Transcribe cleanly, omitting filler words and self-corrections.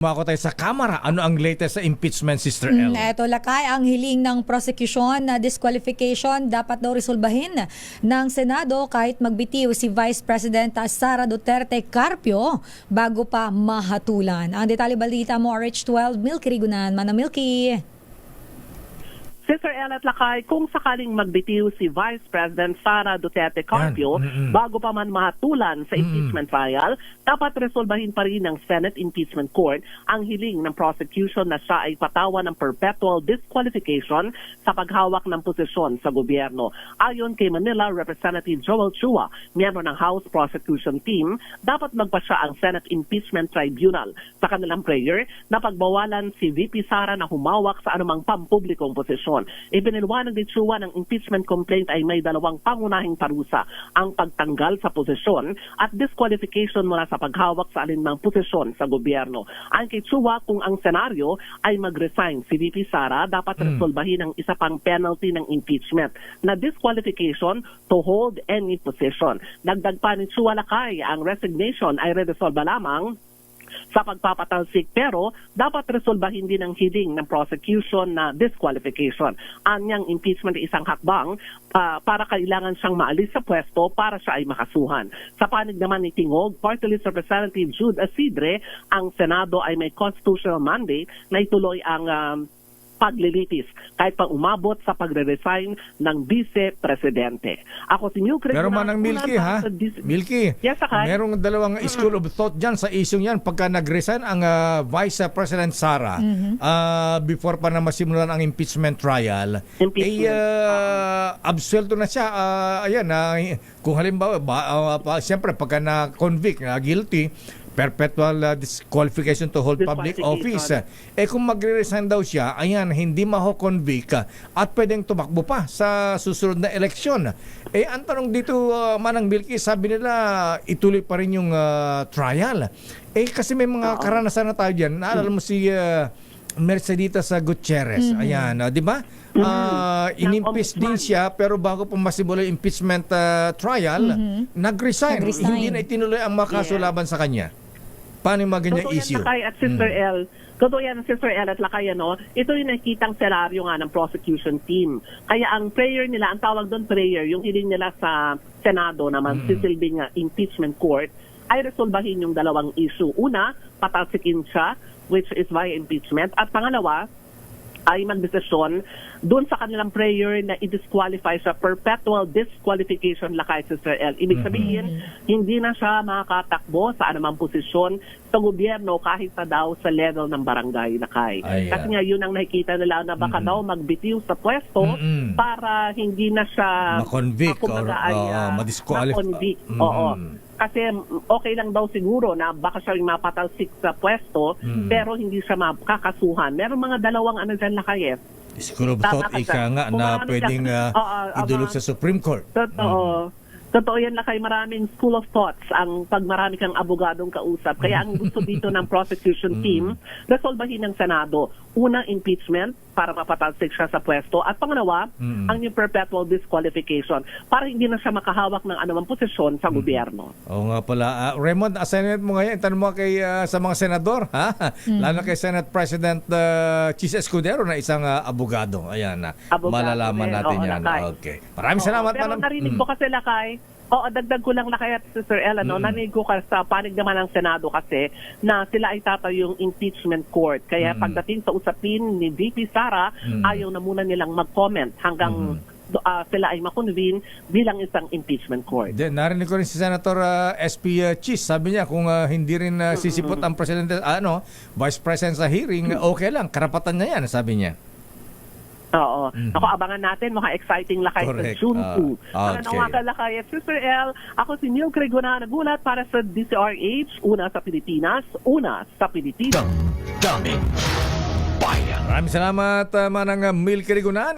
Mako tayo sa Kamara. Ano ang latest sa impeachment, Sister El? Eto lakay, ang hiling ng prosecution na disqualification dapat daw resolbahin ng Senado kahit magbitiw si Vice President Sara Duterte Carpio bago pa mahatulan. Ang detalye balita mo, RH12, Milky Rigunan. Mana Milky. Sister El at Lakay, kung sakaling magbitiw si Vice President Sara Duterte Carpio bago pa man mahatulan sa impeachment trial, dapat resolbahin pa rin ng Senate Impeachment Court ang hiling ng prosecution na siya ay patawan ng perpetual disqualification sa paghawak ng posisyon sa gobyerno. Ayon kay Manila Representative Joel Chua, miyembro ng House Prosecution Team, dapat magpasya ang Senate Impeachment Tribunal sa kanilang prayer na pagbawalan si VP Sara na humawak sa anumang pampublikong posisyon. Ipiniliwanag ni Chua ng impeachment complaint ay may dalawang pangunahing parusa, ang pagtanggal sa posisyon at disqualification mula sa paghawak sa alinmang posisyon sa gobyerno. Ayon kay Chua, kung ang senaryo ay mag-resign si VP Sara, dapat resolbahin ang isa pang penalty ng impeachment na disqualification to hold any position. Dagdag pa ni Chua Lakay, ang resignation ay re-resolba lamang sa pagpapatalsik pero dapat resolbahin din ang hiling ng prosecution na disqualification. Anyang impeachment ay isang hakbang para kailangan siyang maalis sa pwesto para siya ay makasuhan. Sa panig naman ni Tingog, Party List Representative Jude Asidre, ang Senado ay may constitutional mandate na ituloy ang paglilitis kahit pa umabot sa pagre-resign ng vice-presidente. Ako si Milky. Pero manang Milky, ha? Milky, yes, merong dalawang school of thought dyan sa isyong yan. Pagka nag-resign ang Vice President Sara, before pa na masimulan ang impeachment trial, absuelto na siya. Kung halimbawa, siyempre pagka na-convict, guilty, perpetual disqualification to hold public office. Kung magre-resign daw siya, hindi maho-convict at pwedeng tumakbo pa sa susunod na eleksyon. Ang tanong dito, Manang Milky, sabi nila ituloy pa rin yung trial. Kasi may mga karanasan na tayo dyan. Naalala mo si Mercedita Gutierrez. Di ba? Inimpeach din siya pero bago pa masimula yung impeachment trial, nag-resign. Hindi na itinuloy ang makaso laban sa kanya. Paano yung mga ganyang issue? At Sister El, totoo yan, Sister El at Lakay, ito yung nakikitang senaryo nga ng prosecution team. Kaya ang prayer nila, ang tawag doon prayer, yung hiling nila sa Senado naman, sisilbing impeachment court, ay resolbahin yung dalawang issue. Una, patalsikin siya, which is via impeachment. At pangalawa, ay magdesisyon doon sa kanilang prayer na i-disqualify sa perpetual disqualification, Lakay, Sister El. Ibig sabihin, hindi na siya makakatakbo sa anumang posisyon sa gobyerno kahit na daw sa level ng barangay, Lakay. Kasi nga yun ang nakikita nila na baka daw magbitiw sa pwesto para hindi na siya ma-convict or ma-disqualify. Kasi okay lang daw siguro na baka siya mapatalsik sa pwesto pero hindi siya makakasuhan. Meron mga dalawang dyan, Lakay. Siguro ika nga na pwedeng idulog sa Supreme Court. Totoo yan, Lakay. Maraming school of thoughts ang pag marami kang abogadong kausap. Kaya ang gusto dito ng prosecution team, resolbahin ng Senado. Unang impeachment para mapatalsik siya sa pwesto. At pangalawa, ang yung perpetual disqualification para hindi na siya makahawak ng anumang posisyon sa gobyerno. Oo nga pala. Raymond, assignment mo ngayon. Tanong mo kay, sa mga senador, ha? Lalo kay Senate President Chis Escudero na isang abogado. Ayan na. Malalaman natin yan. Okay. Maraming salamat. Pero narinig ko kasi, Lakay, dagdag ko lang, Lakay at Sister Ella, narinig ko sa panig naman ng Senado kasi na sila ay tatayong impeachment court. Kaya pagdating sa usapin ni VP Sara, ayaw na muna nilang mag-comment hanggang sila ay makonvene bilang isang impeachment court. Narinig ko rin si Senator SP Chis. Sabi niya kung hindi rin sisipot ang Presidente, Vice President sa hearing, okay lang. Karapatan niya yan, sabi niya. Oo. Ako, abangan natin. Mga exciting, Lakay, sa June 2. Ano nga ka, Lakay at Sister El, ako si Neil Cregona, nagulat para sa DCRH, una sa Pilipinas, una sa Pilipinas. Maraming salamat, Manang Milky Rigunan.